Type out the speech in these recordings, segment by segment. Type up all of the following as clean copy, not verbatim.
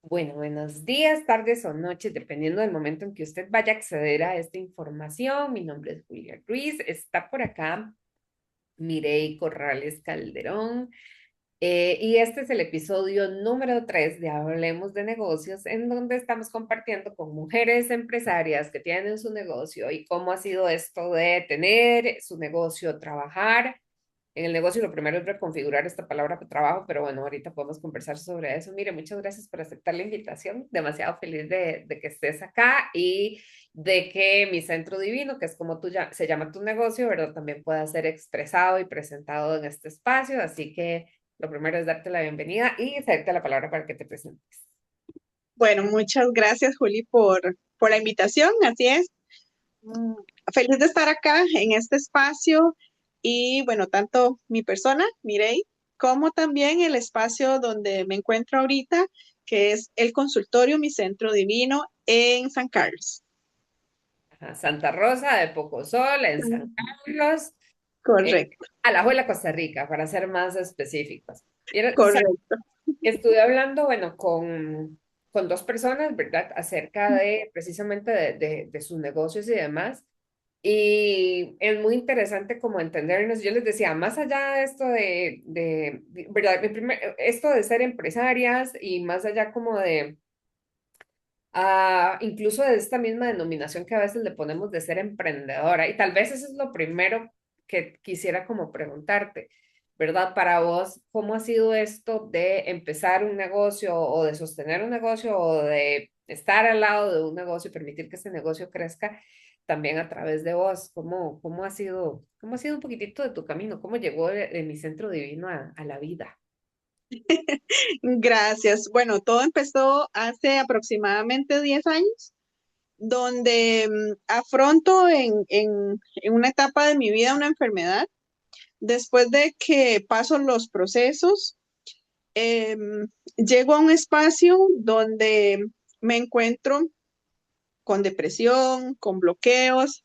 Bueno, buenos días, tardes o noches, dependiendo del momento en que usted vaya a acceder a esta información. Mi nombre es Julia Ruiz. Está por acá Mirei Corrales Calderón. Y este es el episodio número 3 de Hablemos de Negocios, en donde estamos compartiendo con mujeres empresarias que tienen su negocio y cómo ha sido esto de tener su negocio, trabajar. En el negocio lo primero es reconfigurar esta palabra de trabajo, pero bueno, ahorita podemos conversar sobre eso. Mire, muchas gracias por aceptar la invitación. Demasiado feliz de que estés acá y de que mi centro divino, que es como tú ya, se llama tu negocio, ¿verdad? También pueda ser expresado y presentado en este espacio. Así que lo primero es darte la bienvenida y hacerte la palabra para que te presentes. Bueno, muchas gracias, Juli, por la invitación. Así es. Mm, Feliz de estar acá en este espacio y, bueno, tanto mi persona, Mirei, como también el espacio donde me encuentro ahorita, que es el consultorio Mi Centro Divino en San Carlos. Ajá, Santa Rosa de Pocosol, en San Carlos, eh, Correcto, Alajuela, Costa Rica, para ser más específicos. correcto. Estuve hablando, bueno, con dos personas, ¿verdad? Acerca de precisamente de sus negocios y demás. Y es muy interesante como entendernos. Yo les decía, más allá de esto ¿verdad? Esto de ser empresarias y más allá como de, incluso de esta misma denominación que a veces le ponemos de ser emprendedora. Y tal vez eso es lo primero que quisiera como preguntarte. ¿Verdad? Para vos, ¿cómo ha sido esto de empezar un negocio o de sostener un negocio o de estar al lado de un negocio y permitir que ese negocio crezca también a través de vos? Cómo ha sido un poquitito de tu camino? ¿Cómo llegó de mi centro divino a la vida? Gracias. Bueno, todo empezó hace aproximadamente 10 años, donde afronto en una etapa de mi vida una enfermedad. Después de que paso los procesos, llego a un espacio donde me encuentro con depresión, con bloqueos,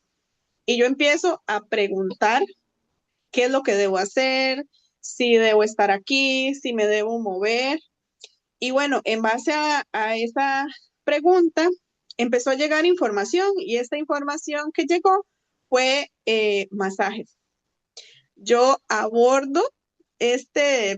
y yo empiezo a preguntar qué es lo que debo hacer, si debo estar aquí, si me debo mover. Y bueno, en base a esa pregunta, empezó a llegar información y esta información que llegó fue masajes. Yo abordo este,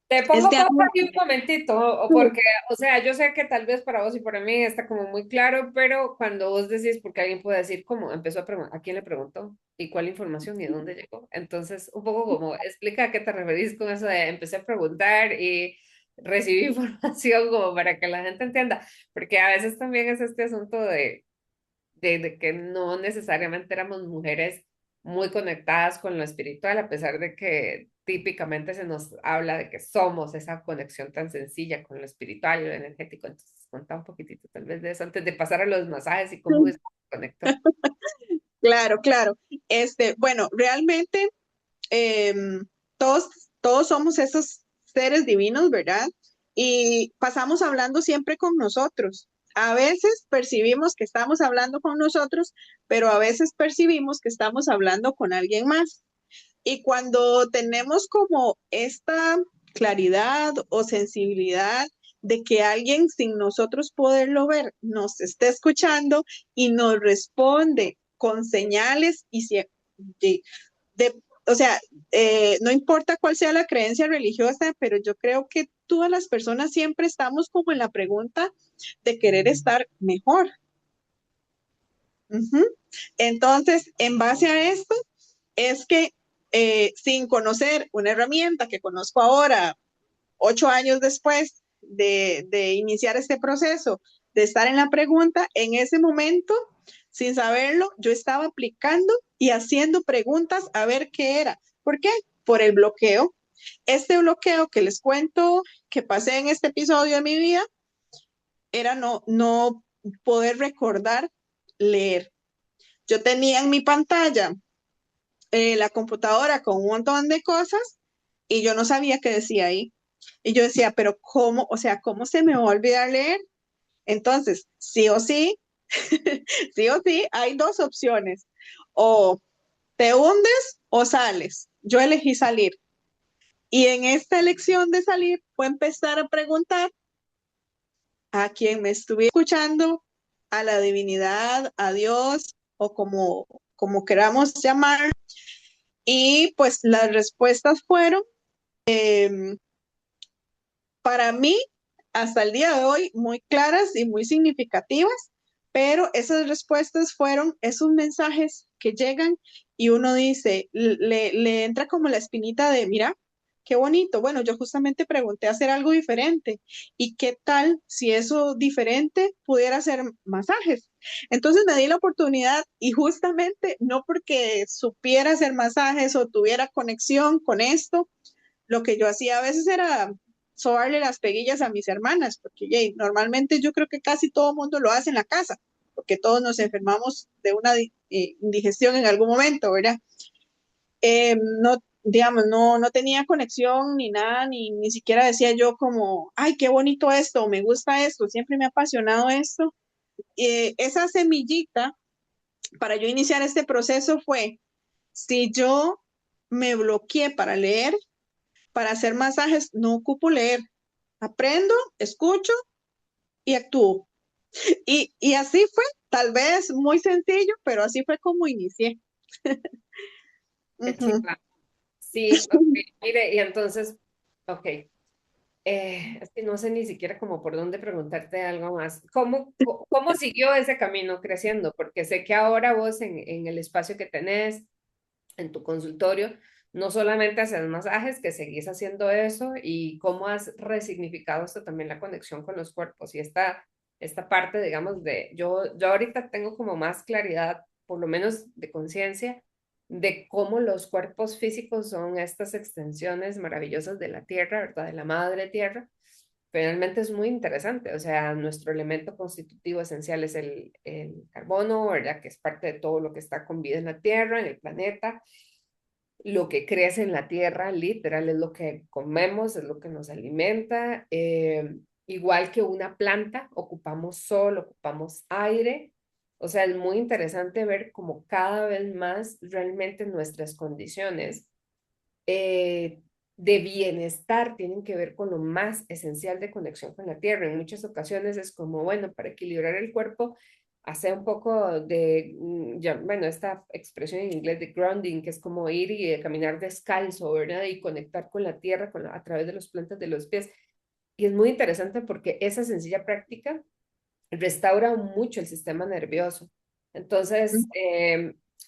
Te pongo este pausa año. aquí un momentito, porque, o sea, yo sé que tal vez para vos y para mí está como muy claro, pero cuando vos decís, porque alguien puede decir cómo, empezó a preguntar, ¿a quién le preguntó? ¿Y cuál información? ¿Y de dónde llegó? Entonces, un poco como, explica a qué te referís con eso de empecé a preguntar y recibí información como para que la gente entienda, porque a veces también es este asunto de que no necesariamente éramos mujeres muy conectadas con lo espiritual, a pesar de que típicamente se nos habla de que somos esa conexión tan sencilla con lo espiritual y lo energético. Entonces, cuenta un poquitito tal vez de eso antes de pasar a los masajes y cómo eso se conectó. Claro, claro. Bueno, realmente todos, todos somos esos seres divinos, ¿verdad? Y pasamos hablando siempre con nosotros. A veces percibimos que estamos hablando con nosotros, pero a veces percibimos que estamos hablando con alguien más. Y cuando tenemos como esta claridad o sensibilidad de que alguien sin nosotros poderlo ver nos está escuchando y nos responde con señales de, de- o sea, no importa cuál sea la creencia religiosa, pero yo creo que todas las personas siempre estamos como en la pregunta de querer estar mejor. Ujú. Entonces, en base a esto, es que sin conocer una herramienta que conozco ahora, 8 años después de iniciar este proceso, de estar en la pregunta, en ese momento, sin saberlo, yo estaba aplicando y haciendo preguntas a ver qué era. ¿Por qué? Por el bloqueo. Este bloqueo que les cuento que pasé en este episodio de mi vida era no poder recordar leer. Yo tenía en mi pantalla la computadora con un montón de cosas y yo no sabía qué decía ahí. Y yo decía, pero ¿cómo? O sea, ¿cómo se me va a olvidar leer? Entonces, sí o sí, sí o sí, hay dos opciones. O te hundes o sales. Yo elegí salir. Y en esta elección de salir fue empezar a preguntar a quien me estuviera escuchando, a la divinidad, a Dios o como queramos llamar. Y pues las respuestas fueron, para mí, hasta el día de hoy, muy claras y muy significativas, pero esas respuestas fueron esos mensajes que llegan y uno dice, le entra como la espinita de, mira, qué bonito. Bueno, yo justamente pregunté hacer algo diferente. ¿Y qué tal si eso diferente pudiera ser masajes? Entonces me di la oportunidad y justamente no porque supiera hacer masajes o tuviera conexión con esto, lo que yo hacía a veces era sobarle las peguillas a mis hermanas, porque normalmente yo creo que casi todo el mundo lo hace en la casa, porque todos nos enfermamos de una indigestión en algún momento, ¿verdad? No, digamos, no tenía conexión ni nada, ni siquiera decía yo como, ay, qué bonito esto, me gusta esto, siempre me ha apasionado esto. Esa semillita para yo iniciar este proceso fue, si yo me bloqueé para leer, para hacer masajes, no ocupo leer, aprendo, escucho y actúo. Y así fue, tal vez muy sencillo, pero así fue como inicié. Qué Ujú. chiva. Sí, ok, mire, y entonces, ok, es que no sé ni siquiera como por dónde preguntarte algo más. ¿Cómo siguió ese camino creciendo? Porque sé que ahora vos en el espacio que tenés, en tu consultorio, no solamente haces masajes, que seguís haciendo eso y cómo has resignificado esto también la conexión con los cuerpos y esta parte, digamos, yo ahorita tengo como más claridad, por lo menos de conciencia, de cómo los cuerpos físicos son estas extensiones maravillosas de la tierra, ¿verdad? De la madre tierra. Finalmente es muy interesante, o sea, nuestro elemento constitutivo esencial es el carbono, ¿verdad? Que es parte de todo lo que está con vida en la tierra, en el planeta. Lo que crece en la tierra, literal, es lo que comemos, es lo que nos alimenta. Igual que una planta, ocupamos sol, ocupamos aire. O sea, es muy interesante ver cómo cada vez más realmente nuestras condiciones eh, de bienestar tienen que ver con lo más esencial de conexión con la tierra. En muchas ocasiones es como, bueno, para equilibrar el cuerpo, hacer un poco de, bueno, esta expresión en inglés de grounding, que es como ir y caminar descalzo, ¿verdad? Y conectar con la tierra a través de las plantas de los pies. Y es muy interesante porque esa sencilla práctica restaura mucho el sistema nervioso. Entonces,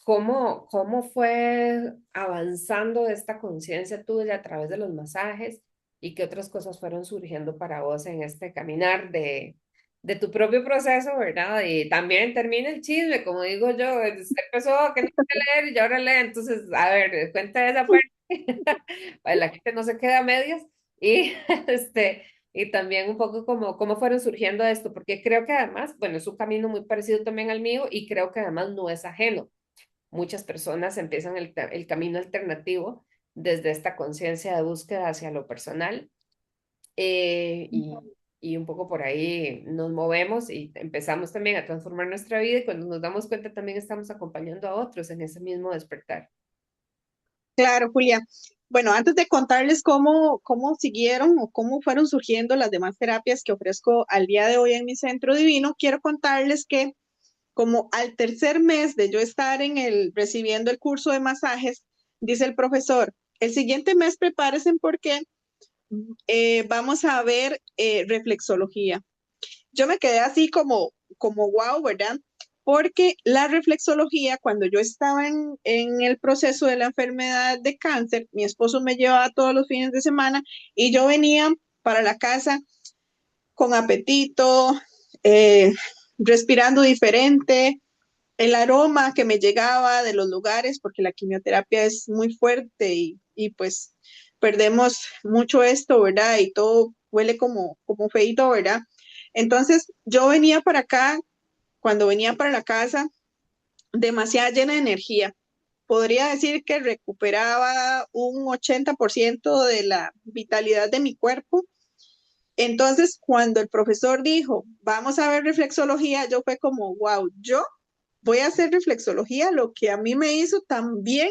¿cómo fue avanzando esta conciencia tuya a través de los masajes y qué otras cosas fueron surgiendo para vos en este caminar de tu propio proceso, ¿verdad? Y también termina el chisme, como digo yo, usted empezó que no quiere leer y ahora lee, entonces, a ver, cuenta esa parte, para la gente no se queda a medias y y también un poco como cómo fueron surgiendo esto, porque creo que además, bueno, es un camino muy parecido también al mío y creo que además no es ajeno. Muchas personas empiezan el camino alternativo desde esta conciencia de búsqueda hacia lo personal eh, y, y un poco por ahí nos movemos y empezamos también a transformar nuestra vida y cuando nos damos cuenta también estamos acompañando a otros en ese mismo despertar. Claro, Julia. Bueno, antes de contarles cómo siguieron o cómo fueron surgiendo las demás terapias que ofrezco al día de hoy en mi centro divino, quiero contarles que como al tercer mes de yo estar recibiendo el curso de masajes, dice el profesor, el siguiente mes prepárense porque vamos a ver reflexología. Yo me quedé así como wow, ¿verdad? Porque la reflexología, cuando yo estaba en el proceso de la enfermedad de cáncer, mi esposo me llevaba todos los fines de semana y yo venía para la casa con apetito, eh, respirando diferente, el aroma que me llegaba de los lugares, porque la quimioterapia es muy fuerte y pues perdemos mucho esto, ¿verdad? Y todo huele como feito, ¿verdad? Entonces yo venía para acá, cuando venía para la casa, demasiado llena de energía. Podría decir que recuperaba un 80% de la vitalidad de mi cuerpo. Entonces, cuando el profesor dijo, vamos a ver reflexología, yo fue como, wow, yo voy a hacer reflexología, lo que a mí me hizo también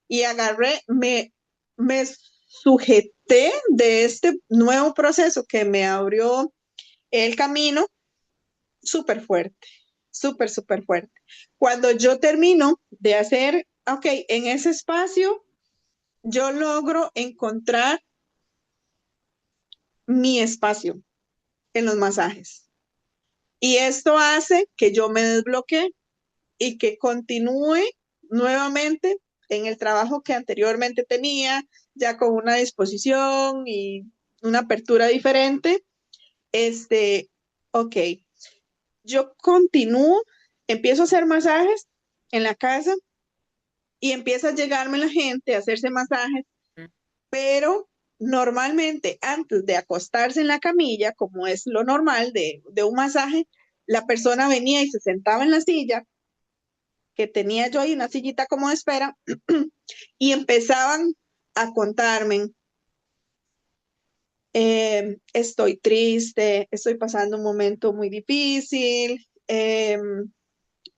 y agarré, me sujeté de este nuevo proceso que me abrió el camino súper fuerte, súper, súper fuerte. Cuando yo termino de hacer, ok, en ese espacio yo logro encontrar mi espacio en los masajes. Y esto hace que yo me desbloquee y que continúe nuevamente en el trabajo que anteriormente tenía, ya con una disposición y una apertura diferente. Ok, yo continúo, empiezo a hacer masajes en la casa y empieza a llegarme la gente a hacerse masajes, pero normalmente antes de acostarse en la camilla, como es lo normal de un masaje, la persona venía y se sentaba en la silla, que tenía yo ahí una sillita como de espera, y empezaban a contarme, estoy triste, estoy pasando un momento muy difícil,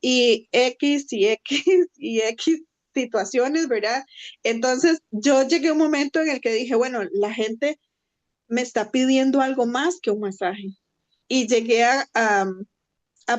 y X y X y X situaciones, ¿verdad? Entonces yo llegué a un momento en el que dije, bueno, la gente me está pidiendo algo más que un masaje. Y llegué a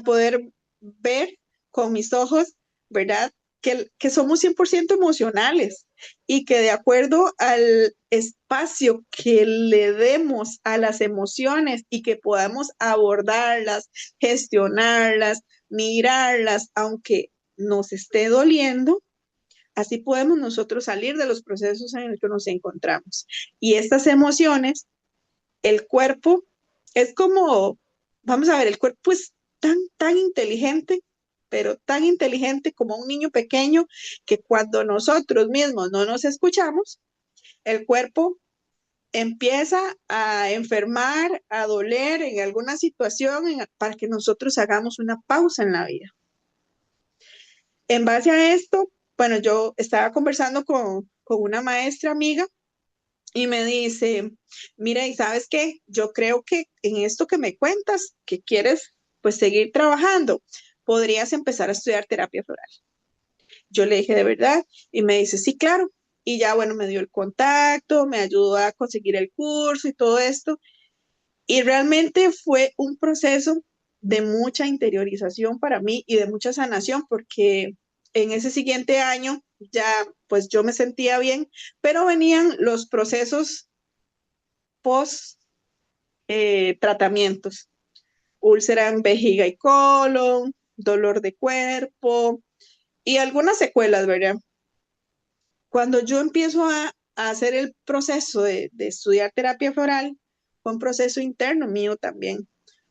poder ver con mis ojos, ¿verdad? Que somos 100% emocionales y que de acuerdo al espacio que le demos a las emociones y que podamos abordarlas, gestionarlas, mirarlas, aunque nos esté doliendo, así podemos nosotros salir de los procesos en el que nos encontramos. Y estas emociones, el cuerpo es como, vamos a ver, el cuerpo es tan inteligente, pero tan inteligente como un niño pequeño que cuando nosotros mismos no nos escuchamos, el cuerpo empieza a enfermar, a doler en alguna situación para que nosotros hagamos una pausa en la vida. En base a esto, bueno, yo estaba conversando con una maestra amiga y me dice, mira, ¿y sabes qué? Yo creo que en esto que me cuentas, que quieres pues seguir trabajando, podrías empezar a estudiar terapia floral. Yo le dije, ¿de verdad? Y me dice, sí, claro. Y ya, bueno, me dio el contacto, me ayudó a conseguir el curso y todo esto. Y realmente fue un proceso de mucha interiorización para mí y de mucha sanación, porque en ese siguiente año ya pues yo me sentía bien, pero venían los procesos post tratamientos, úlcera en vejiga y colon, dolor de cuerpo y algunas secuelas, ¿verdad? Cuando yo empiezo a hacer el proceso de estudiar terapia floral, fue un proceso interno mío también,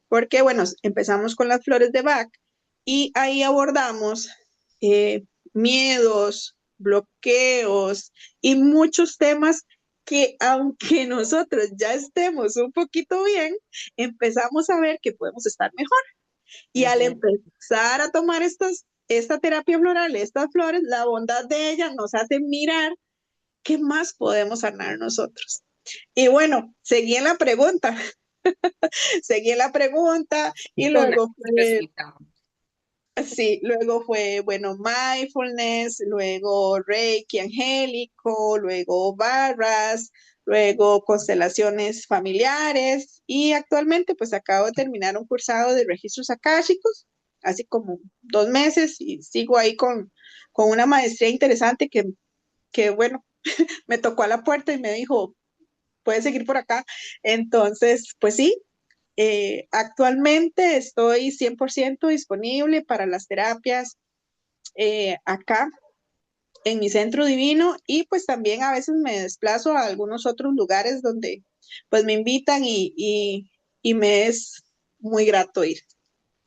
porque bueno, empezamos con las flores de Bach y ahí abordamos miedos, bloqueos y muchos temas que aunque nosotros ya estemos un poquito bien, empezamos a ver que podemos estar mejor. Y al Ujú. empezar a tomar esta terapia floral, estas flores, la bondad de ellas nos hace mirar qué más podemos sanar nosotros. Y bueno, seguí en la pregunta, seguí en la pregunta y Con luego el resultado. sí, luego fue, bueno, mindfulness, luego Reiki angélico, luego barras, luego constelaciones familiares y actualmente pues acabo de terminar un cursado de registros akáshicos, así como 2 meses y sigo ahí con una maestría interesante que bueno, me tocó a la puerta y me dijo, puedes seguir por acá. Entonces, pues sí, actualmente estoy 100% disponible para las terapias acá en mi centro divino y pues también a veces me desplazo a algunos otros lugares donde pues me invitan y me es muy grato ir.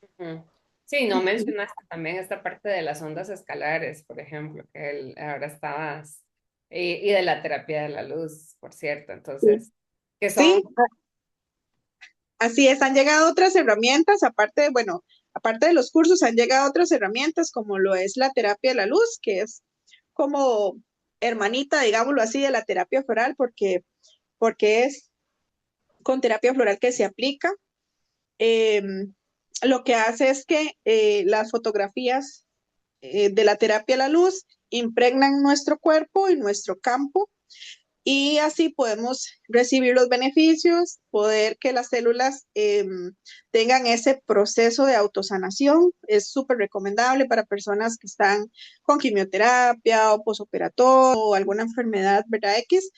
Ujú. Sí, no mencionaste también esta parte de las ondas escalares, por ejemplo, que ahora estabas, y de la terapia de la luz, por cierto, Sí, entonces, que son, sí, así es, han llegado otras herramientas, aparte de, bueno, aparte de los cursos, han llegado otras herramientas como lo es la terapia de la luz, que es como hermanita, digámoslo así, de la terapia floral, porque es con terapia floral que se aplica. Eh, lo que hace es que las fotografías de la terapia a la luz impregnan nuestro cuerpo y nuestro campo y así podemos recibir los beneficios, poder que las células tengan ese proceso de autosanación. Es súper recomendable para personas que están con quimioterapia o posoperatorio o alguna enfermedad, ¿verdad? X.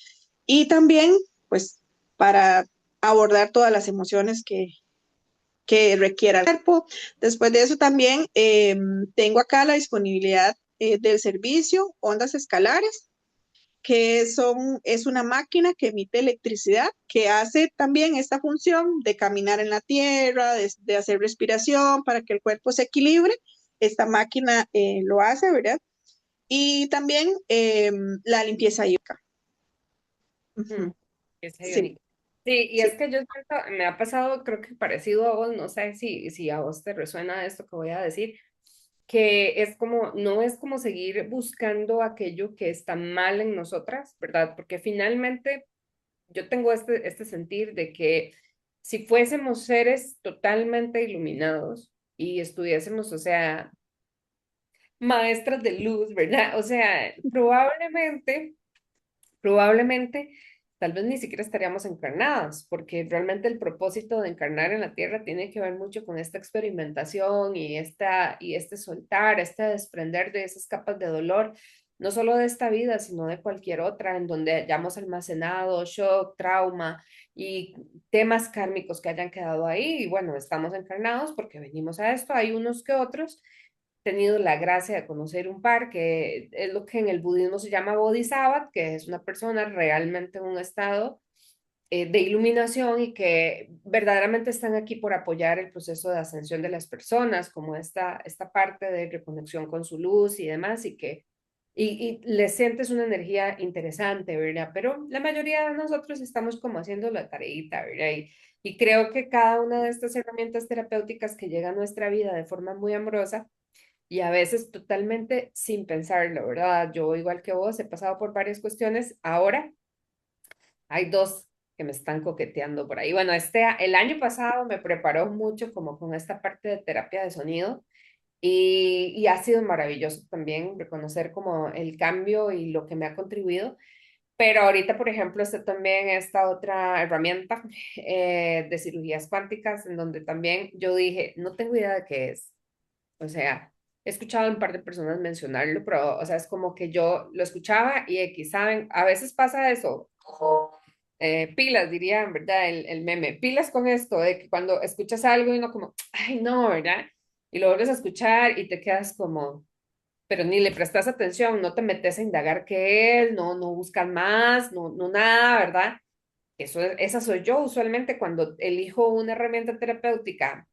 Y también, pues, para abordar todas las emociones que requiera el cuerpo. Después de eso también tengo acá la disponibilidad del servicio Ondas Escalares, que es una máquina que emite electricidad, que hace también esta función de caminar en la tierra, de hacer respiración para que el cuerpo se equilibre. Esta máquina lo hace, ¿verdad? Y también la limpieza hídrica. Mm, Ujú. es Sí, iónico. Sí, y es sí. que yo siento, me ha pasado, creo que parecido a vos, no sé si a vos te resuena esto que voy a decir, que es como, no es como seguir buscando aquello que está mal en nosotras, ¿verdad? Porque finalmente yo tengo este sentir de que si fuésemos seres totalmente iluminados y estudiásemos, o sea, maestras de luz, ¿verdad? O sea, probablemente, tal vez ni siquiera estaríamos encarnadas, porque realmente el propósito de encarnar en la Tierra tiene que ver mucho con esta experimentación y este soltar, este desprender de esas capas de dolor, no solo de esta vida, sino de cualquier otra, en donde hayamos almacenado shock, trauma y temas kármicos que hayan quedado ahí. Y bueno, estamos encarnados porque venimos a esto, hay unos que otros tenido la gracia de conocer un par, que es lo que en el budismo se llama bodhisattva, que es una persona realmente en un estado de iluminación y que verdaderamente están aquí por apoyar el proceso de ascensión de las personas, como esta parte de reconexión con su luz y demás, y le sientes una energía interesante, ¿verdad? Pero la mayoría de nosotros estamos como haciendo la tareita, ¿verdad? Y creo que cada una de estas herramientas terapéuticas que llega a nuestra vida de forma muy amorosa, y a veces totalmente sin pensarlo, ¿verdad? Yo, igual que vos, he pasado por varias cuestiones. Ahora hay dos que me están coqueteando por ahí. Bueno, el año pasado me preparó mucho como con esta parte de terapia de sonido y ha sido maravilloso también reconocer como el cambio y lo que me ha contribuido. Pero ahorita, por ejemplo, está también esta otra herramienta de cirugías cuánticas, en donde también yo dije, no tengo idea de qué es. O sea, he escuchado a un par de personas mencionarlo, pero, o sea, es como que yo lo escuchaba y X, ¿saben? A veces pasa eso. Pilas, dirían, ¿verdad? El meme. Pilas con esto, de que cuando escuchas algo y uno como, ay, no, ¿verdad? Y lo vuelves a escuchar y te quedas como, pero ni le prestas atención, no te metes a indagar qué es, no buscas más, no nada, ¿verdad? Esa soy yo usualmente cuando elijo una herramienta terapéutica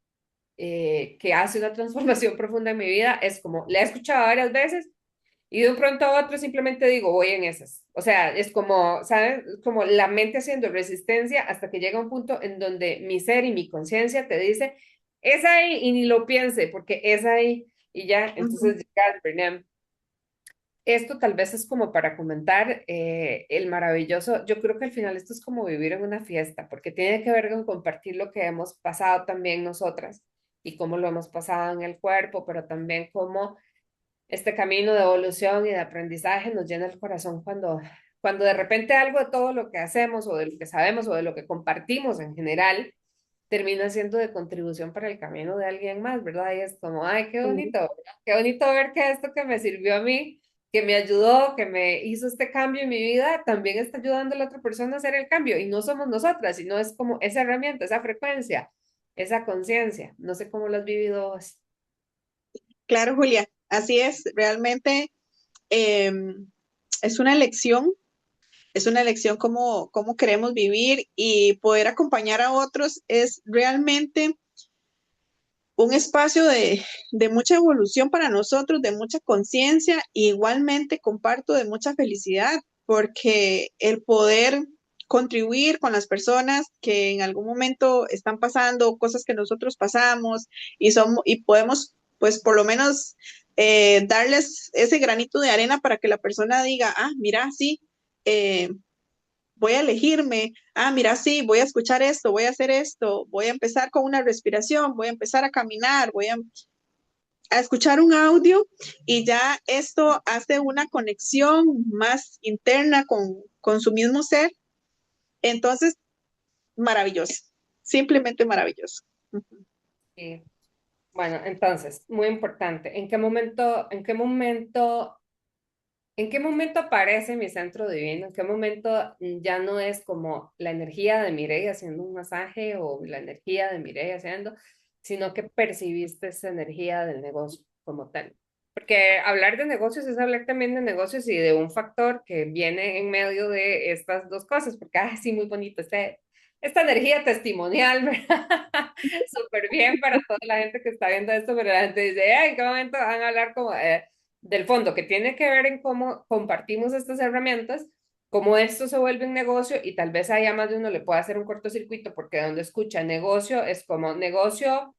que hace una transformación profunda en mi vida, es como, la he escuchado varias veces y de un pronto a otro simplemente digo, voy en esas. O sea, es como, ¿sabes? Como la mente haciendo resistencia hasta que llega un punto en donde mi ser y mi conciencia te dice, es ahí y ni lo piense porque es ahí y ya, Ujú. entonces llega el Brenham. Esto tal vez es como para comentar el maravilloso, yo creo que al final esto es como vivir en una fiesta, porque tiene que ver con compartir lo que hemos pasado también nosotras y cómo lo hemos pasado en el cuerpo, pero también cómo este camino de evolución y de aprendizaje nos llena el corazón cuando de repente algo de todo lo que hacemos o de lo que sabemos o de lo que compartimos en general termina siendo de contribución para el camino de alguien más, ¿verdad? Y es como, ay, qué bonito ver que esto que me sirvió a mí, que me ayudó, que me hizo este cambio en mi vida, también está ayudando a la otra persona a hacer el cambio. Y no somos nosotras, sino es como esa herramienta, esa frecuencia, esa conciencia. No sé cómo lo has vivido vos. Claro, Julia, así es. Realmente es una elección. Es una elección cómo queremos vivir y poder acompañar a otros es realmente un espacio de mucha evolución para nosotros, de mucha conciencia, e igualmente comparto de mucha felicidad, porque el poder contribuir con las personas que en algún momento están pasando cosas que nosotros pasamos y podemos, pues por lo menos darles ese granito de arena para que la persona diga, ah, mira, sí, eh, voy a elegirme, ah, mira, sí, voy a escuchar esto, voy a hacer esto, voy a empezar con una respiración, voy a empezar a caminar, a escuchar un audio y ya esto hace una conexión más interna con su mismo ser. Entonces, maravilloso, simplemente maravilloso. Sí. Bueno, entonces, muy importante, en qué momento aparece mi centro divino? ¿En qué momento ya no es como la energía de Mireille haciendo un masaje o la energía de Mireille haciendo, sino que percibiste esa energía del negocio como tal? Porque hablar de negocios es hablar también de negocios y de un factor que viene en medio de estas dos cosas, porque, sí, muy bonito, esta energía testimonial, ¿verdad? Súper bien para toda la gente que está viendo esto, pero la gente dice, ¿en qué momento van a hablar como del fondo, que tiene que ver en cómo compartimos estas herramientas, cómo esto se vuelve un negocio y tal vez a más de uno le pueda hacer un cortocircuito porque donde escucha negocio es como negocio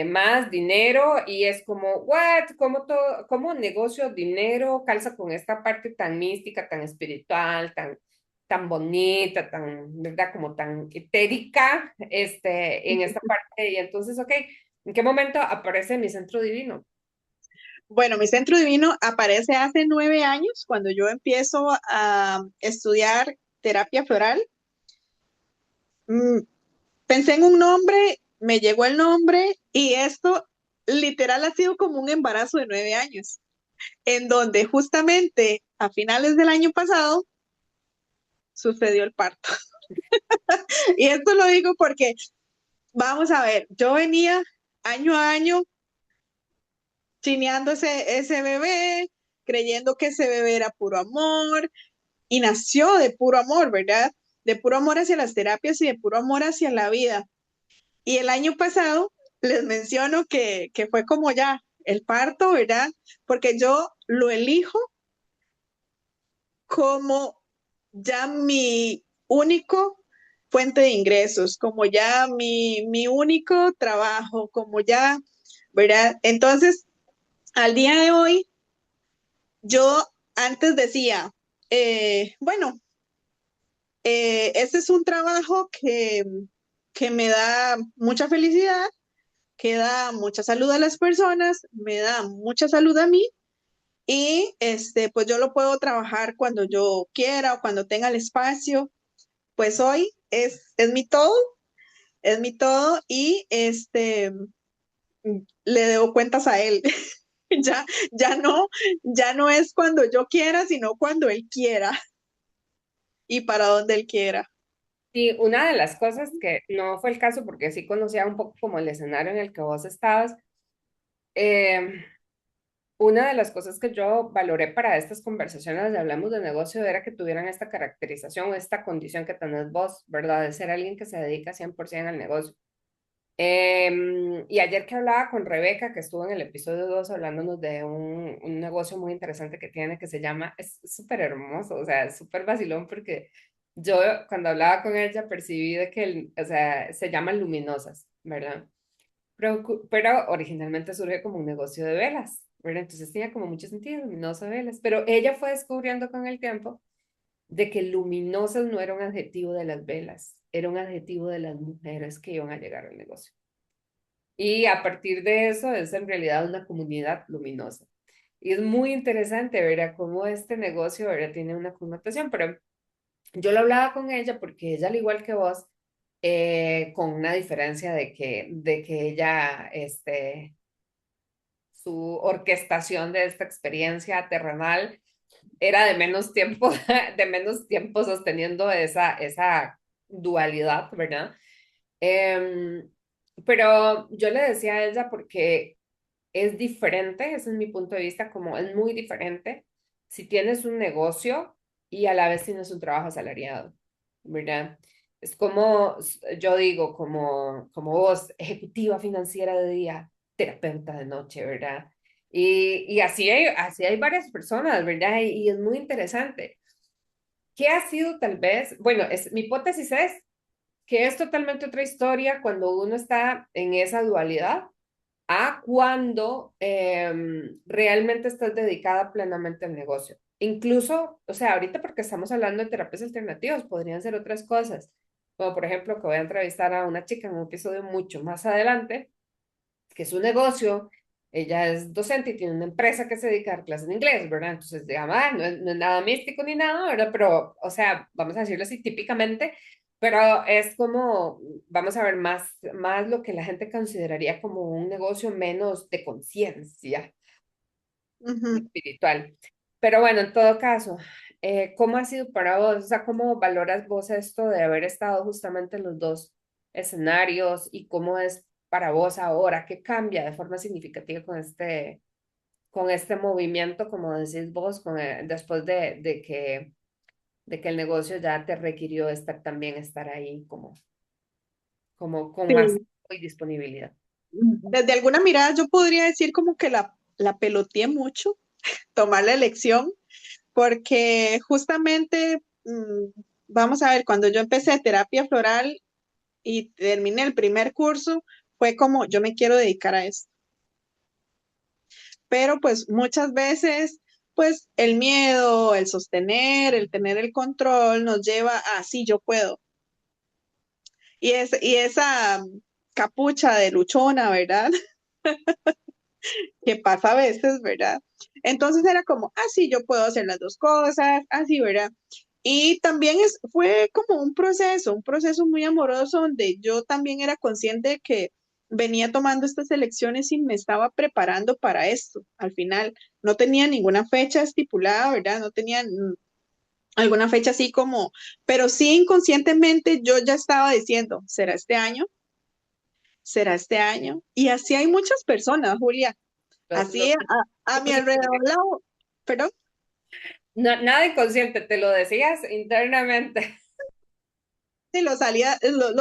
más dinero y es como, what, cómo todo, cómo negocio, dinero calza con esta parte tan mística, tan espiritual, tan bonita, tan, ¿verdad? Como tan etérica, en esta parte. Y entonces, ok, ¿en qué momento aparece mi centro divino? Bueno, mi centro divino aparece hace 9 años, cuando yo empiezo a estudiar terapia floral. Mm, Pensé en un nombre, me llegó el nombre y esto literal ha sido como un embarazo de 9 años, en donde justamente a finales del año pasado sucedió el parto. Y esto lo digo porque, vamos a ver, yo venía año a año chineando ese bebé, creyendo que ese bebé era puro amor y nació de puro amor, ¿verdad? De puro amor hacia las terapias y de puro amor hacia la vida. Y el año pasado les menciono que fue como ya el parto, ¿verdad? Porque yo lo elijo como ya mi único fuente de ingresos, como ya mi único trabajo, como ya, ¿verdad? Entonces, al día de hoy, yo antes decía, bueno, este es un trabajo que me da mucha felicidad, que da mucha salud a las personas, me da mucha salud a mí y pues yo lo puedo trabajar cuando yo quiera o cuando tenga el espacio. Pues hoy es es mi todo y le debo cuentas a él. Ya, ya no es cuando yo quiera, sino cuando él quiera y para donde él quiera. Sí, una de las cosas que no fue el caso, porque sí conocía un poco como el escenario en el que vos estabas, eh, una de las cosas que yo valoré para estas conversaciones de Hablamos de Negocio era que tuvieran esta caracterización, esta condición que tenés vos, ¿verdad? De ser alguien que se dedica 100% al negocio. Y ayer que hablaba con Rebeca, que estuvo en el episodio 2 hablándonos de un negocio muy interesante que tiene que se llama, es súper hermoso, o sea, es súper vacilón porque yo cuando hablaba con ella percibí de que, o sea, se llaman luminosas, ¿verdad? Pero originalmente surge como un negocio de velas, ¿verdad? Entonces tenía como mucho sentido, luminoso de velas, pero ella fue descubriendo con el tiempo de que luminosas no era un adjetivo de las velas, era un adjetivo de las mujeres que iban a llegar al negocio. Y a partir de eso es en realidad una comunidad luminosa. Y es muy interesante, ¿verdad? Cómo este negocio, ¿verdad? Tiene una connotación, pero yo lo hablaba con ella porque ella, al igual que vos, con una diferencia de que ella, su orquestación de esta experiencia terrenal era de menos tiempo, de menos tiempo sosteniendo esa dualidad, ¿verdad? Em, pero yo le decía a ella porque es diferente, ese es mi punto de vista, como es muy diferente si tienes un negocio y a la vez tienes un trabajo asalariado, ¿verdad? Es como, yo digo, como vos, ejecutiva financiera de día, terapeuta de noche, ¿verdad? Y así hay varias personas, ¿verdad? Y es muy interesante. ¿Qué ha sido tal vez? Bueno, mi hipótesis es que es totalmente otra historia cuando uno está en esa dualidad a cuando realmente estás dedicada plenamente al negocio. Incluso, o sea, ahorita porque estamos hablando de terapias alternativas, podrían ser otras cosas, como por ejemplo que voy a entrevistar a una chica en un episodio mucho más adelante, que su negocio ella es docente y tiene una empresa que se dedica a dar clases de inglés, ¿verdad? Entonces, digamos, ah, no es nada místico ni nada, ¿verdad? Pero, o sea, vamos a decirlo así típicamente, pero es como, vamos a ver más lo que la gente consideraría como un negocio menos de conciencia Ujú. espiritual. Pero bueno, en todo caso, ¿cómo ha sido para vos? O sea, ¿cómo valoras vos esto de haber estado justamente en los dos escenarios y cómo es para vos ahora? ¿Qué cambia de forma significativa con este movimiento, como decís vos, después de que el negocio ya te requirió también estar ahí como con más Sí. y disponibilidad? Desde alguna mirada yo podría decir como que la peloteé mucho, tomar la elección, porque justamente, vamos a ver, cuando yo empecé terapia floral y terminé el primer curso, fue como, yo me quiero dedicar a esto. Pero pues muchas veces, pues el miedo, el sostener, el tener el control nos lleva a, sí, yo puedo. Y esa capucha de luchona, ¿verdad? Que pasa a veces, ¿verdad? Entonces era como, ah, sí, yo puedo hacer las dos cosas, así, ¿verdad? Y también fue como un proceso muy amoroso donde yo también era consciente de que venía tomando estas elecciones y me estaba preparando para esto. Al final no tenía ninguna fecha estipulada, ¿verdad? No tenía alguna fecha así como, pero sí inconscientemente yo ya estaba diciendo, ¿será este año? ¿Será este año? Y así hay muchas personas, Julia. Lo Así a mi alrededor, perdón, nada inconsciente, te lo decías internamente. sí, lo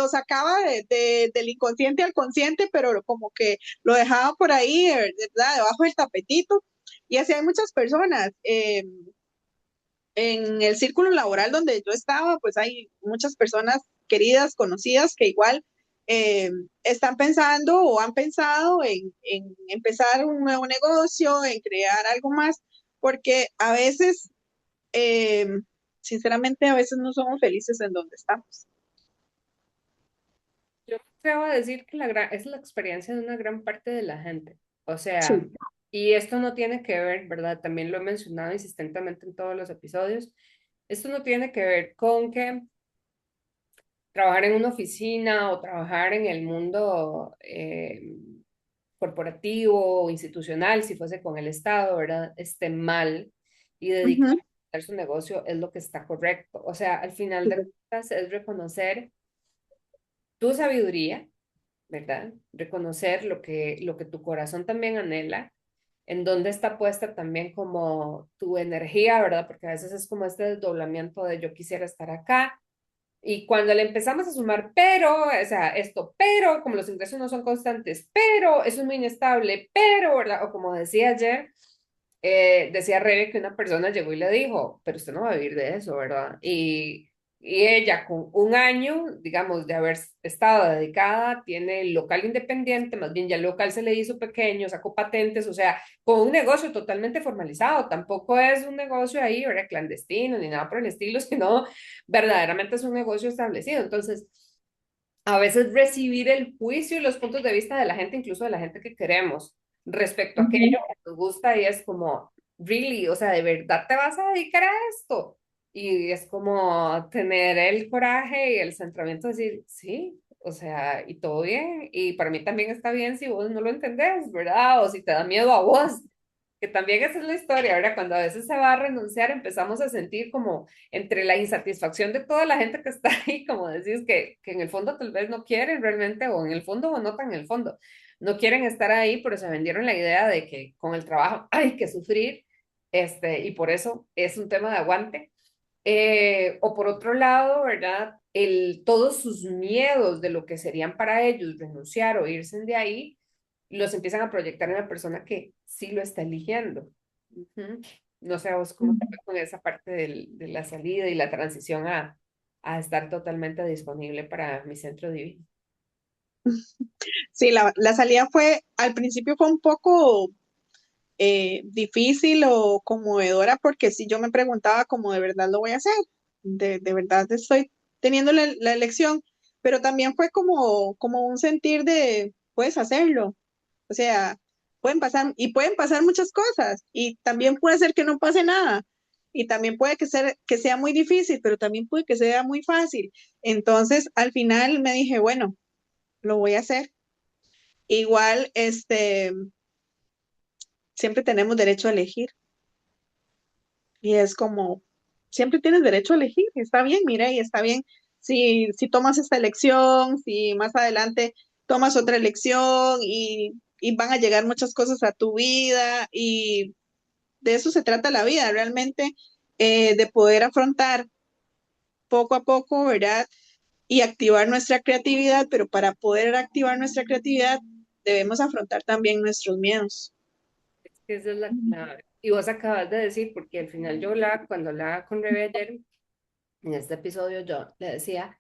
sacaba del inconsciente al consciente, pero como que lo dejaba por ahí, ¿verdad? Debajo del tapetito. Y así hay muchas personas. En el círculo laboral donde yo estaba, pues hay muchas personas queridas, conocidas, que igual están pensando o han pensado en empezar un nuevo negocio, en crear algo más, porque a veces eh, sinceramente, a veces no somos felices en donde estamos. Yo creo decir que es la experiencia de una gran parte de la gente. O sea, Sí. y esto no tiene que ver, ¿verdad? También lo he mencionado insistentemente en todos los episodios. Esto no tiene que ver con que trabajar en una oficina o trabajar en el mundo corporativo o institucional, si fuese con el Estado, ¿verdad? Esté mal y dedicarse Ujú. a hacer su negocio es lo que está correcto. O sea, al final de cuentas es reconocer tu sabiduría, ¿verdad? Reconocer lo que tu corazón también anhela, en dónde está puesta también como tu energía, ¿verdad? Porque a veces es como este desdoblamiento de yo quisiera estar acá. Y cuando le empezamos a sumar, pero, o sea, esto, pero, como los ingresos no son constantes, pero eso es muy inestable, pero, ¿verdad? O como decía ayer, decía Rebe que una persona llegó y le dijo, pero usted no va a vivir de eso, ¿verdad? Y ella con un año, digamos, de haber estado dedicada, tiene el local independiente, más bien ya el local se le hizo pequeño, sacó patentes, o sea, con un negocio totalmente formalizado, tampoco es un negocio ahí, ¿verdad? Clandestino, ni nada por el estilo, sino verdaderamente es un negocio establecido. Entonces, a veces recibir el juicio y los puntos de vista de la gente, incluso de la gente que queremos, respecto a aquello Ujú. que nos gusta, y es como, really, o sea, ¿de verdad te vas a dedicar a esto? Y es como tener el coraje y el centramiento de decir, sí, o sea, y todo bien, y para mí también está bien si vos no lo entendés, ¿verdad? O si te da miedo a vos, que también esa es la historia, ¿verdad? Cuando a veces se va a renunciar, empezamos a sentir como entre la insatisfacción de toda la gente que está ahí, como decís, que en el fondo tal vez no quieren realmente, o en el fondo o no tan en el fondo, no quieren estar ahí, pero se vendieron la idea de que con el trabajo hay que sufrir, y por eso es un tema de aguante. O por otro lado, ¿verdad? Todos sus miedos de lo que serían para ellos renunciar o irse de ahí, los empiezan a proyectar en la persona que sí lo está eligiendo. Ujú. No sé a vos cómo te ves con esa parte de la salida y la transición a estar totalmente disponible para mi centro divino. Sí, la salida fue, al principio fue un poco difícil o conmovedora porque si yo me preguntaba cómo de verdad lo voy a hacer, de verdad estoy teniendo la elección, pero también fue como un sentir de, puedes hacerlo. O sea, pueden pasar muchas cosas, y también puede ser que no pase nada, y también puede que sea muy difícil, pero también puede que sea muy fácil. Entonces, al final me dije, bueno, lo voy a hacer. Igual, siempre tenemos derecho a elegir, y es como, siempre tienes derecho a elegir, está bien, mire, y está bien si tomas esta elección, si más adelante tomas otra elección, y van a llegar muchas cosas a tu vida, y de eso se trata la vida, realmente, de poder afrontar poco a poco, ¿verdad? Y activar nuestra creatividad, pero para poder activar nuestra creatividad debemos afrontar también nuestros miedos. Es que esa es la clave. Y vos acabas de decir, porque al final yo hablaba, cuando hablaba con Rebe ayer, en este episodio yo le decía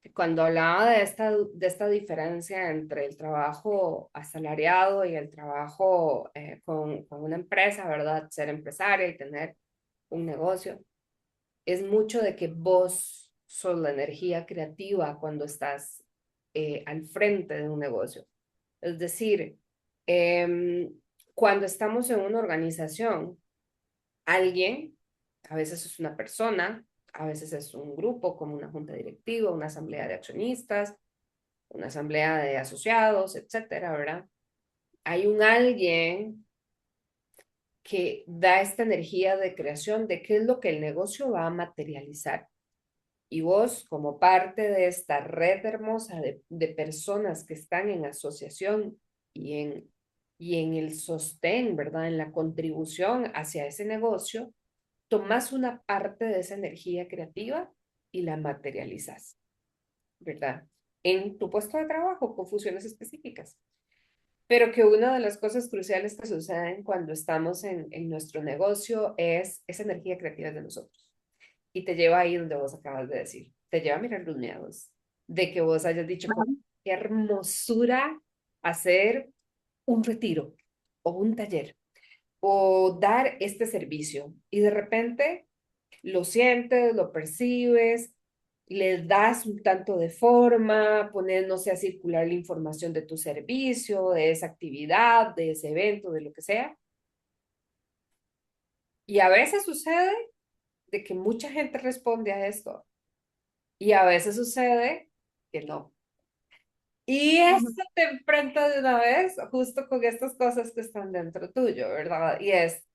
que cuando hablaba de esta diferencia entre el trabajo asalariado y el trabajo con una empresa, ¿verdad? Ser empresaria y tener un negocio, es mucho de que vos sos la energía creativa cuando estás al frente de un negocio. Es decir, em, cuando estamos en una organización, alguien, a veces es una persona, a veces es un grupo como una junta directiva, una asamblea de accionistas, una asamblea de asociados, etcétera, ¿verdad? Hay un alguien que da esta energía de creación de qué es lo que el negocio va a materializar. Y vos, como parte de esta red hermosa de personas que están en asociación y en el sostén, ¿verdad? En la contribución hacia ese negocio, tomas una parte de esa energía creativa y la materializas, ¿verdad? En tu puesto de trabajo con funciones específicas. Pero que una de las cosas cruciales que suceden cuando estamos en nuestro negocio es esa energía creativa de nosotros. Y te lleva ahí donde vos acabas de decir. Te lleva a mirar los miedos. De que vos hayas dicho, como, qué hermosura hacer un retiro o un taller o dar este servicio. Y de repente lo sientes, lo percibes, le das un tanto de forma, pones, no sé, a circular la información de tu servicio, de esa actividad, de ese evento, de lo que sea. Y a veces sucede de que mucha gente responde a esto y a veces sucede que no. Y eso Ujú, te enfrenta de una vez justo con estas cosas que están dentro tuyo, ¿verdad? Y es,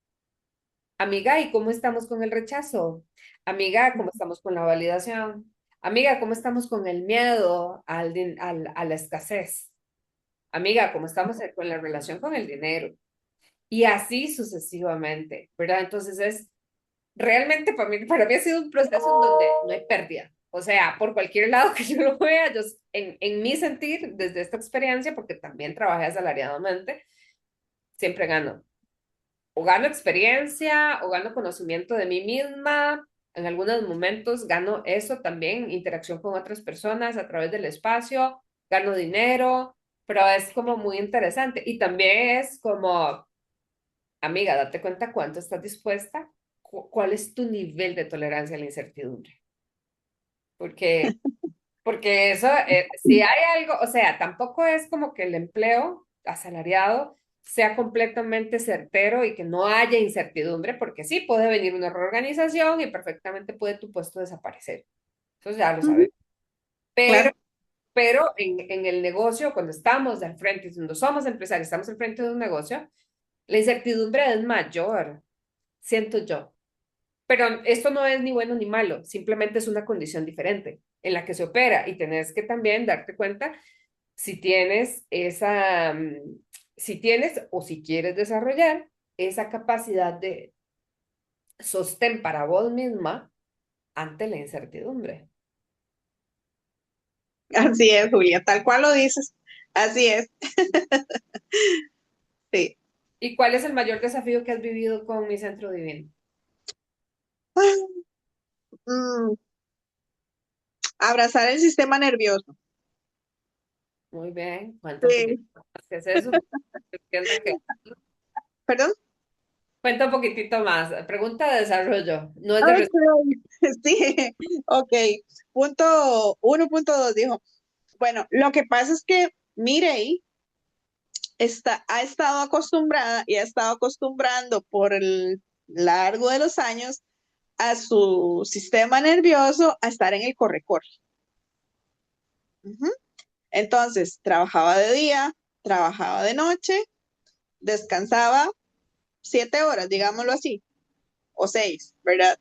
amiga, ¿y cómo estamos con el rechazo? Amiga, ¿cómo estamos con la validación? Amiga, ¿cómo estamos con el miedo a la escasez? Amiga, ¿cómo estamos con la relación con el dinero? Y así sucesivamente, ¿verdad? Entonces es, realmente para mí ha sido un proceso en donde no hay pérdida. O sea, por cualquier lado que yo lo vea, yo, en mi sentir, desde esta experiencia, porque también trabajé asalariadamente, siempre gano. O gano experiencia, o gano conocimiento de mí misma. En algunos momentos gano eso también, interacción con otras personas a través del espacio, gano dinero, pero es como muy interesante. Y también es como, amiga, date cuenta cuánto estás dispuesta, cuál es tu nivel de tolerancia a la incertidumbre. Porque, porque eso, si hay algo, o sea, tampoco es como que el empleo asalariado sea completamente certero y que no haya incertidumbre, porque sí, puede venir una reorganización y perfectamente puede tu puesto desaparecer. Eso ya lo ujú, sabes. Pero, claro. pero en el negocio, cuando estamos al frente, cuando somos empresarios, estamos al frente de un negocio, la incertidumbre es mayor, siento yo. Pero esto no es ni bueno ni malo, simplemente es una condición diferente en la que se opera y tenés que también darte cuenta si tienes esa, si tienes o si quieres desarrollar esa capacidad de sostén para vos misma ante la incertidumbre. Así es, Julia, tal cual lo dices. Así es, sí. ¿Y cuál es el mayor desafío que has vivido con mi centro divino? Mm, abrazar el sistema nervioso. Muy bien, cuenta un poquito Sí. más. ¿Qué es eso? Entienda que... ¿Perdón? Cuenta un poquitito más. Pregunta de desarrollo, no es de Ok, respuesta. sí, ok. Punto 1.2 dijo. Bueno, lo que pasa es que Mirei ha estado acostumbrada y ha estado acostumbrando por el largo de los años a su sistema nervioso a estar en el corre-corre. Ujú. Entonces, trabajaba de día, trabajaba de noche, descansaba 7 horas, digámoslo así, o 6, ¿verdad?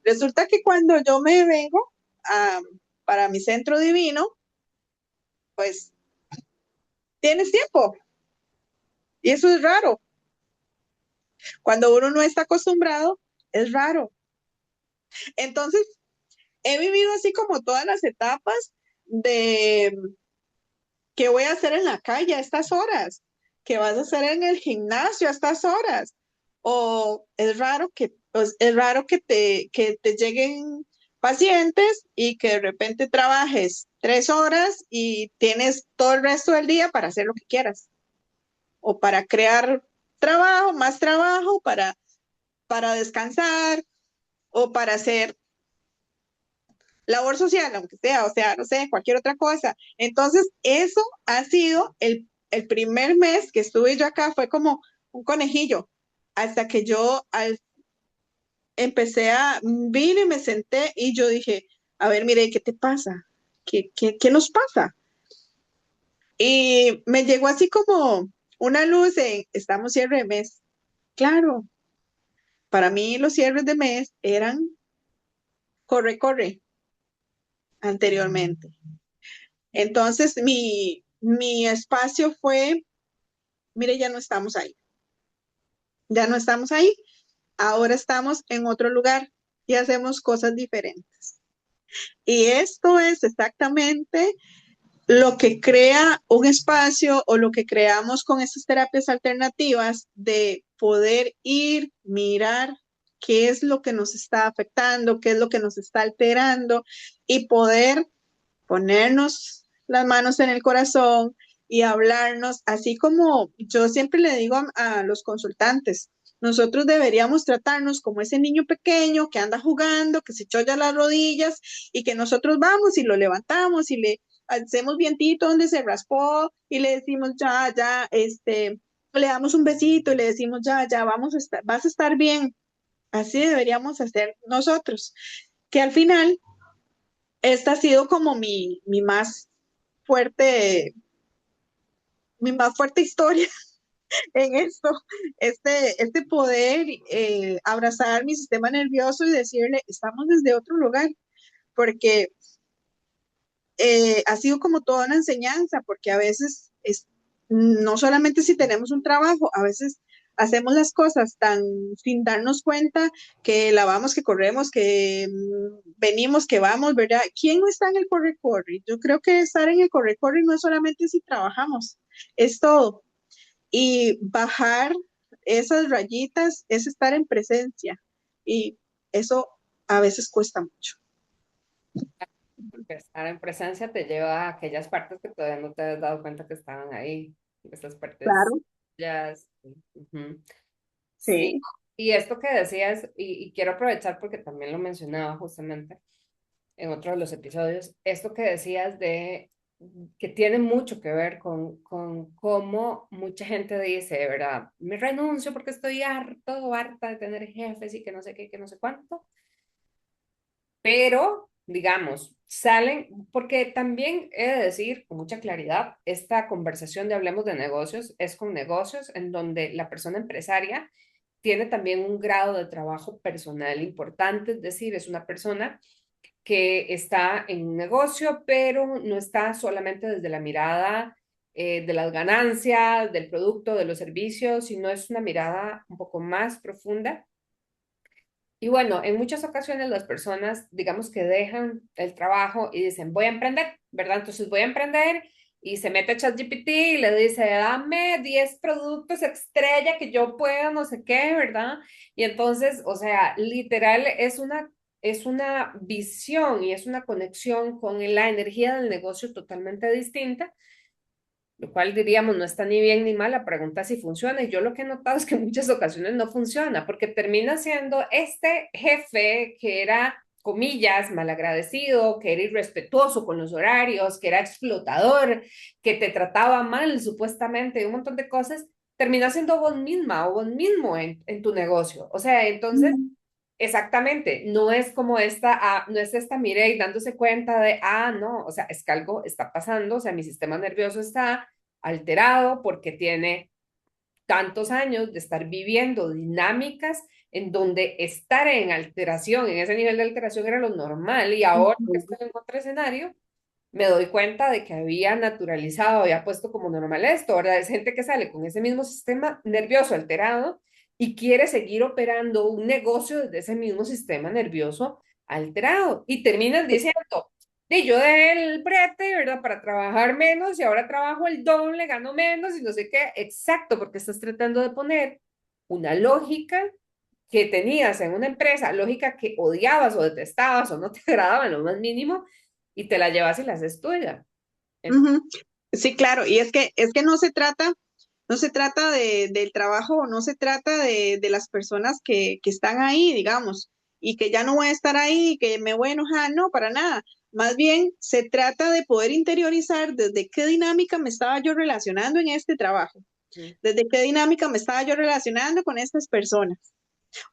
Resulta que cuando yo me vengo a, para mi centro divino, pues tienes tiempo y eso es raro. Cuando uno no está acostumbrado, es raro. Entonces, he vivido así como todas las etapas de qué voy a hacer en la calle a estas horas, qué vas a hacer en el gimnasio a estas horas. O es raro que te lleguen pacientes y que de repente trabajes 3 horas y tienes todo el resto del día para hacer lo que quieras. O para crear trabajo, más trabajo, para descansar o para hacer labor social, aunque sea, o sea, no sé, cualquier otra cosa. Entonces, eso ha sido el primer mes que estuve yo acá, fue como un conejillo, hasta que empecé vine y me senté y yo dije, a ver, mire, ¿qué te pasa? ¿Qué nos pasa? Y me llegó así como una luz en, estamos cierre de mes. Claro, para mí los cierres de mes eran corre, corre anteriormente. Entonces, mi espacio fue, mire, ya no estamos ahí, ya no estamos ahí, ahora estamos en otro lugar y hacemos cosas diferentes. Y esto es exactamente lo que crea un espacio o lo que creamos con estas terapias alternativas de poder ir, mirar qué es lo que nos está afectando, qué es lo que nos está alterando y poder ponernos las manos en el corazón y hablarnos, así como yo siempre le digo a los consultantes, nosotros deberíamos tratarnos como ese niño pequeño que anda jugando, que se cholla las rodillas y que nosotros vamos y lo levantamos y le hacemos vientito donde se raspó y le decimos ya, ya, le damos un besito y le decimos ya, ya, vas a estar bien. Así deberíamos hacer nosotros, que al final esta ha sido como fuerte, mi más fuerte historia en esto, este poder abrazar mi sistema nervioso y decirle, estamos desde otro lugar, porque ha sido como toda una enseñanza, porque a veces no solamente si tenemos un trabajo, a veces hacemos las cosas tan sin darnos cuenta que lavamos, que corremos, que venimos, que vamos, ¿verdad? ¿Quién no está en el corre-corre? Yo creo que estar en el corre-corre no es solamente si trabajamos, es todo. Y bajar esas rayitas es estar en presencia y eso a veces cuesta mucho. Porque estar en presencia te lleva a aquellas partes que todavía no te has dado cuenta que estaban ahí, esas partes Claro, ya. Ujú. Sí, sí. y esto que decías, y quiero aprovechar porque también lo mencionaba justamente en otro de los episodios, esto que decías de que tiene mucho que ver con cómo mucha gente dice, de verdad, me renuncio porque estoy harto o harta de tener jefes y que no sé qué, que no sé cuánto, pero, digamos, salen, porque también he de decir con mucha claridad, esta conversación de Hablemos de Negocios es con negocios en donde la persona empresaria tiene también un grado de trabajo personal importante, es decir, es una persona que está en un negocio, pero no está solamente desde la mirada de las ganancias, del producto, de los servicios, sino es una mirada un poco más profunda. Y bueno, en muchas ocasiones las personas, digamos que dejan el trabajo y dicen, voy a emprender, ¿verdad? Entonces voy a emprender y se mete a ChatGPT y le dice, dame 10 productos estrella que yo pueda, no sé qué, ¿verdad? Y entonces, o sea, literal es una visión y es una conexión con la energía del negocio totalmente distinta, lo cual diríamos no está ni bien ni mal, la pregunta es si funciona. Y yo lo que he notado es que en muchas ocasiones no funciona, porque termina siendo este jefe que era comillas, malagradecido, que era irrespetuoso con los horarios, que era explotador, que te trataba mal supuestamente, un montón de cosas, terminas siendo vos misma o vos mismo en tu negocio. O sea, entonces, Ujú, exactamente, no es como esta, no es esta Mireille dándose cuenta de, no, o sea, es que algo está pasando, o sea, mi sistema nervioso está alterado porque tiene tantos años de estar viviendo dinámicas en donde estar en alteración, en ese nivel de alteración era lo normal y ahora que ujú, estoy en otro escenario, me doy cuenta de que había naturalizado, había puesto como normal esto, ¿verdad? Es gente que sale con ese mismo sistema nervioso alterado y quiere seguir operando un negocio desde ese mismo sistema nervioso alterado y terminan diciendo, yo dejé el brete, ¿verdad? Para trabajar menos y ahora trabajo el doble, gano menos y no sé qué. Exacto, porque estás tratando de poner una lógica que tenías en una empresa, lógica que odiabas o detestabas o no te agradaba en lo más mínimo, y te la llevas y la haces tuya. ujú. Sí, claro, y es que no se trata del trabajo, no se trata de las personas que están ahí, digamos, y que ya no voy a estar ahí, que me voy a enojar, no, para nada. Más bien se trata de poder interiorizar desde qué dinámica me estaba yo relacionando en este trabajo, Ujú. desde qué dinámica me estaba yo relacionando con estas personas.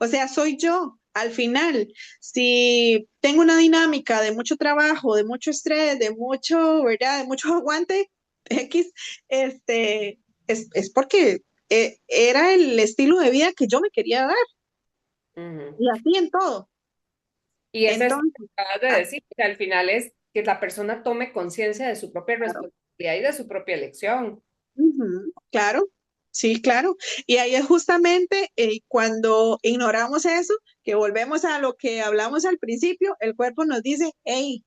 O sea, soy yo. Al final, si tengo una dinámica de mucho trabajo, de mucho estrés, de mucho, ¿verdad? De mucho aguante X, es porque era el estilo de vida que yo me quería dar. Ujú. Y así en todo. Y es eso que Entonces, acabas de ah, decir, que al final es que la persona tome conciencia de su propia claro. responsabilidad y de su propia elección. Ujú, claro, sí, claro. Y ahí es justamente cuando ignoramos eso, que volvemos a lo que hablamos al principio, el cuerpo nos dice, hey,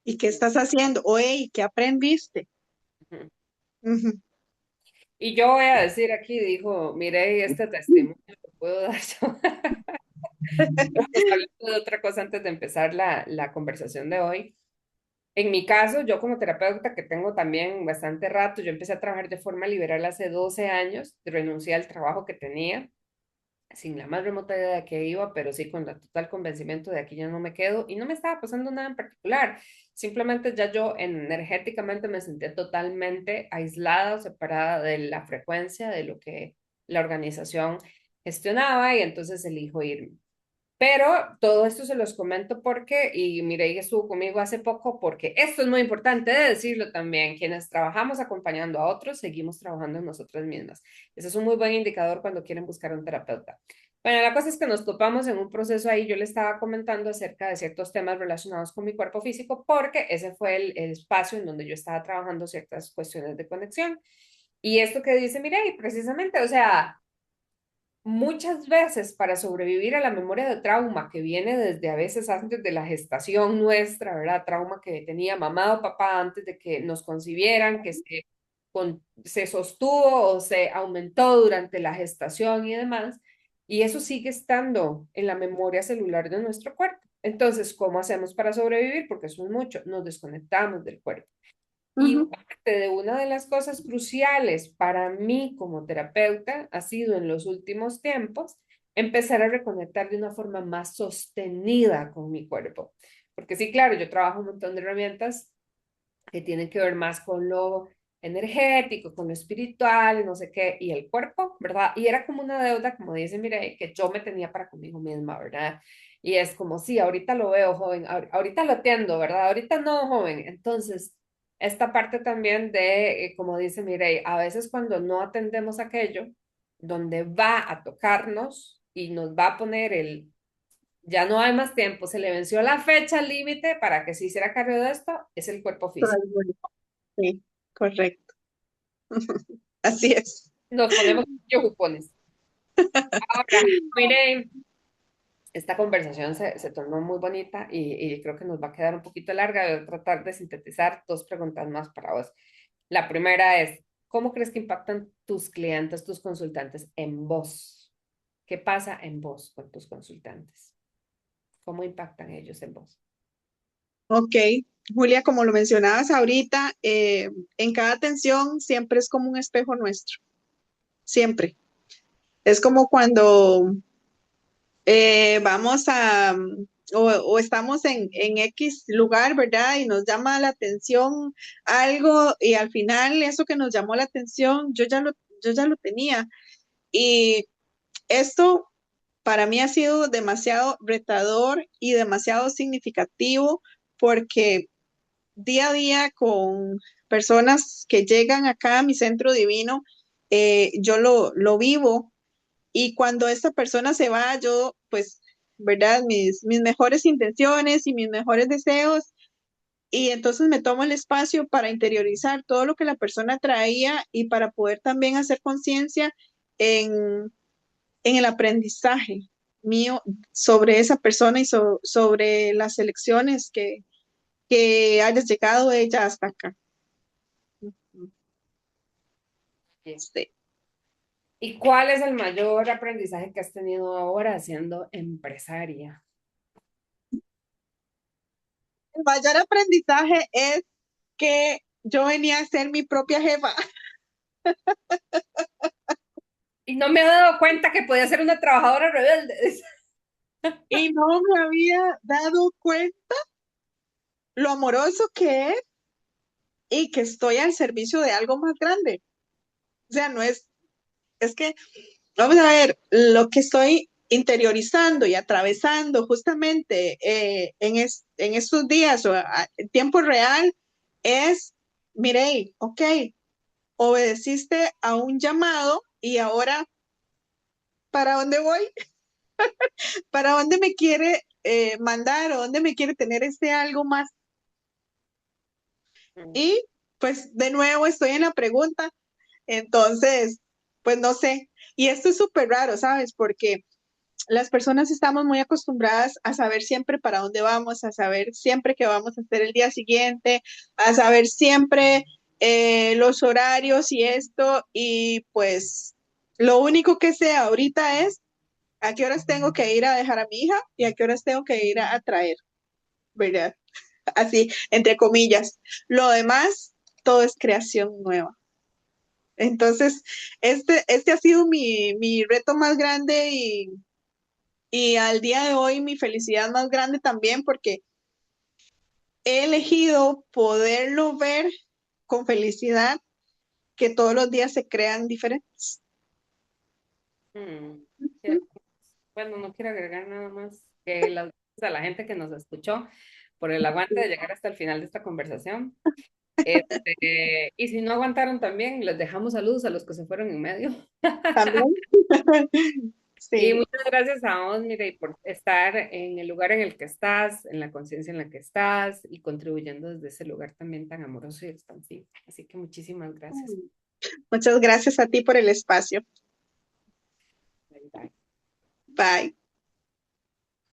¿y qué estás haciendo? O hey, ¿qué aprendiste? Ujú. Ujú. Y yo voy a decir aquí, dijo, mire, este testimonio que puedo dar yo. Pues hablando de otra cosa antes de empezar la conversación de hoy. En mi caso, yo como terapeuta que tengo también bastante rato, yo empecé a trabajar de forma liberal hace 12 años, renuncié al trabajo que tenía sin la más remota idea de que iba, pero sí con el total convencimiento de aquí ya no me quedo y no me estaba pasando nada en particular. Simplemente ya yo energéticamente me sentía totalmente aislada o separada de la frecuencia de lo que la organización gestionaba y entonces elijo irme. Pero todo esto se los comento porque, y Mireille estuvo conmigo hace poco, porque esto es muy importante de decirlo también, quienes trabajamos acompañando a otros, seguimos trabajando en nosotras mismas. Ese es un muy buen indicador cuando quieren buscar un terapeuta. Bueno, la cosa es que nos topamos en un proceso ahí, yo le estaba comentando acerca de ciertos temas relacionados con mi cuerpo físico, porque ese fue el espacio en donde yo estaba trabajando ciertas cuestiones de conexión. Y esto que dice Mireille, precisamente, o sea, muchas veces para sobrevivir a la memoria de trauma que viene desde a veces antes de la gestación nuestra, ¿verdad? Trauma que tenía mamá o papá antes de que nos concibieran, que se sostuvo o se aumentó durante la gestación y demás, y eso sigue estando en la memoria celular de nuestro cuerpo. Entonces, ¿cómo hacemos para sobrevivir? Porque eso es mucho, nos desconectamos del cuerpo. Y Ujú, parte de una de las cosas cruciales para mí como terapeuta ha sido en los últimos tiempos empezar a reconectar de una forma más sostenida con mi cuerpo. Porque sí, claro, yo trabajo un montón de herramientas que tienen que ver más con lo energético, con lo espiritual, no sé qué, y el cuerpo, ¿verdad? Y era como una deuda, como dice, mire, que yo me tenía para conmigo misma, ¿verdad? Y es como, sí, ahorita lo veo, joven, ahorita lo atiendo, ¿verdad? Ahorita no, joven. Entonces, esta parte también de, como dice Mireille, a veces cuando no atendemos aquello, donde va a tocarnos y nos va a poner ya no hay más tiempo, se le venció la fecha límite para que se hiciera cargo de esto, es el cuerpo físico. sí, correcto. Así es. Nos ponemos jupones. Ahora, mire, esta conversación se tornó muy bonita y creo que nos va a quedar un poquito larga. Voy a tratar de sintetizar dos preguntas más para vos. La primera es, ¿cómo crees que impactan tus clientes, tus consultantes en vos? ¿Qué pasa en vos con tus consultantes? ¿Cómo impactan ellos en vos? Ok, Julia, como lo mencionabas ahorita, en cada atención siempre es como un espejo nuestro, siempre. Es como cuando vamos o estamos en X lugar, ¿verdad? Y nos llama la atención algo y al final eso que nos llamó la atención, yo ya lo tenía. Y esto para mí ha sido demasiado retador y demasiado significativo porque día a día con personas que llegan acá a mi centro divino, yo lo vivo y cuando esta persona se va, yo pues, ¿verdad? Mis mejores intenciones y mis mejores deseos y entonces me tomo el espacio para interiorizar todo lo que la persona traía y para poder también hacer conciencia en el aprendizaje mío sobre esa persona y sobre las elecciones que hayas llegado ella hasta acá. Bien. Sí. ¿Y cuál es el mayor aprendizaje que has tenido ahora siendo empresaria? El mayor aprendizaje es que yo venía a ser mi propia jefa Y no me he dado cuenta que podía ser una trabajadora rebelde. y no me había dado cuenta lo amoroso que es y que estoy al servicio de algo más grande. O sea, no es, es que, vamos a ver, lo que estoy interiorizando y atravesando justamente en estos días o en tiempo real es, mire, ok, obedeciste a un llamado y ahora, ¿para dónde voy? ¿Para dónde me quiere mandar o dónde me quiere tener este algo más? Mm. Y pues de nuevo estoy en la pregunta, entonces, pues no sé. Y esto es súper raro, ¿sabes? Porque las personas estamos muy acostumbradas a saber siempre para dónde vamos, a saber siempre qué vamos a hacer el día siguiente, a saber siempre los horarios y esto, y pues lo único que sé ahorita es a qué horas tengo que ir a dejar a mi hija y a qué horas tengo que ir a traer, ¿verdad? Así, entre comillas. Lo demás, todo es creación nueva. Entonces, este ha sido mi reto más grande y al día de hoy mi felicidad más grande también porque he elegido poderlo ver con felicidad que todos los días se crean diferentes. Mm. Qué- Bueno, no quiero agregar nada más que las gracias a la gente que nos escuchó por el aguante de llegar hasta el final de esta conversación. Y si no aguantaron también, les dejamos saludos a los que se fueron en medio. También. Y Sí, muchas gracias a vos, Mireille, por estar en el lugar en el que estás, en la conciencia en la que estás y contribuyendo desde ese lugar también tan amoroso y expansivo. Así que muchísimas gracias. muchas gracias a ti por el espacio. Bye, bye. Bye.